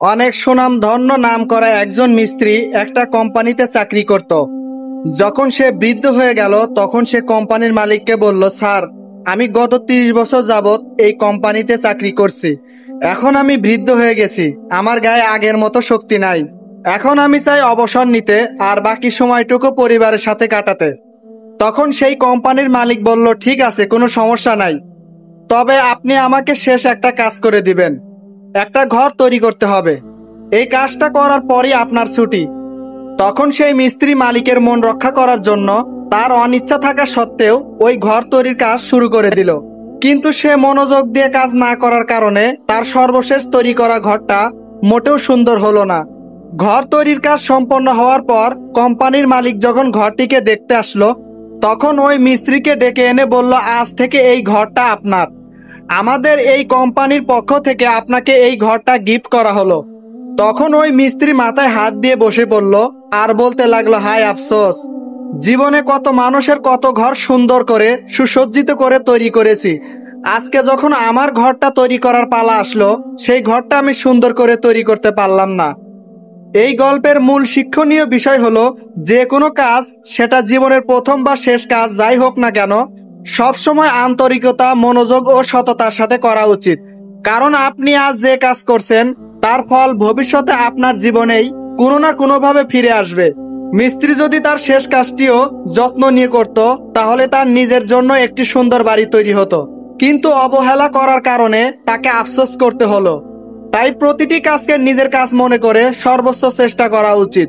অনেক সুনামধন্য নামকরা একজন মিস্ত্রি একটা কোম্পানিতে চাকরি করত। যখন সে বৃদ্ধ হয়ে গেল তখন সে কোম্পানির মালিককে বলল, স্যার, আমি গত 30 বছর যাবত এই কোম্পানিতে চাকরি করছি। এখন আমি বৃদ্ধ হয়ে গেছি, আমার গায়ে আগের মতো শক্তি নাই। এখন আমি চাই অবসর নিতে আর বাকি সময়টুকু পরিবারের সাথে কাটাতে। তখন সেই কোম্পানির মালিক বলল, ঠিক আছে, কোনো সমস্যা নাই, তবে আপনি আমাকে শেষ একটা কাজ করে দিবেন। একটা ঘর তৈরি করতে হবে, এই কাজটা করার পরই আপনার ছুটি। তখন সেই মিস্ত্রি মালিকের মন রক্ষা করার জন্য তার অনিচ্ছা থাকা সত্ত্বেও ওই ঘর তৈরির কাজ শুরু করে দিল। কিন্তু সে মনোযোগ দিয়ে কাজ না করার কারণে তার সর্বশেষ তৈরি করা ঘরটা মোটেও সুন্দর হলো না। ঘর তৈরির কাজ সম্পন্ন হওয়ার পর কোম্পানির মালিক যখন ঘরটিকে দেখতে আসলো, তখন ওই মিস্ত্রিকে ডেকে এনে বলল, আজ থেকে এই ঘরটা আপনার। আমাদের এই কোম্পানির পক্ষ থেকে আপনাকে এই ঘরটা গিফট করা হলো। তখন ওই মিস্ত্রি মাথায় হাত দিয়ে বসে পড়ল আর বলতে লাগলো, হায় আফসোস, জীবনে কত মানুষের কত ঘর সুন্দর করে সুসজ্জিত করে তৈরি করেছি, আজকে যখন আমার ঘরটা তৈরি করার পালা আসলো, সেই ঘরটা আমি সুন্দর করে তৈরি করতে পারলাম না। এই গল্পের মূল শিক্ষণীয় বিষয় হলো, যে কোনো কাজ, সেটা জীবনের প্রথম বা শেষ কাজ যাই হোক না কেন, সবসময় আন্তরিকতা, মনোযোগ ও সততার সাথে করা উচিত। কারণ আপনি আজ যে কাজ করছেন তার ফল ভবিষ্যতে আপনার জীবনেই কোনো না কোনোভাবে ফিরে আসবে। মিস্ত্রি যদি তার শেষ কাজটিও যত্ন নিয়ে করত, তাহলে তার নিজের জন্য একটি সুন্দর বাড়ি তৈরি হতো, কিন্তু অবহেলা করার কারণে তাকে আফসোস করতে হলো। তাই প্রতিটি কাজকে নিজের কাজ মনে করে সর্বোচ্চ চেষ্টা করা উচিত।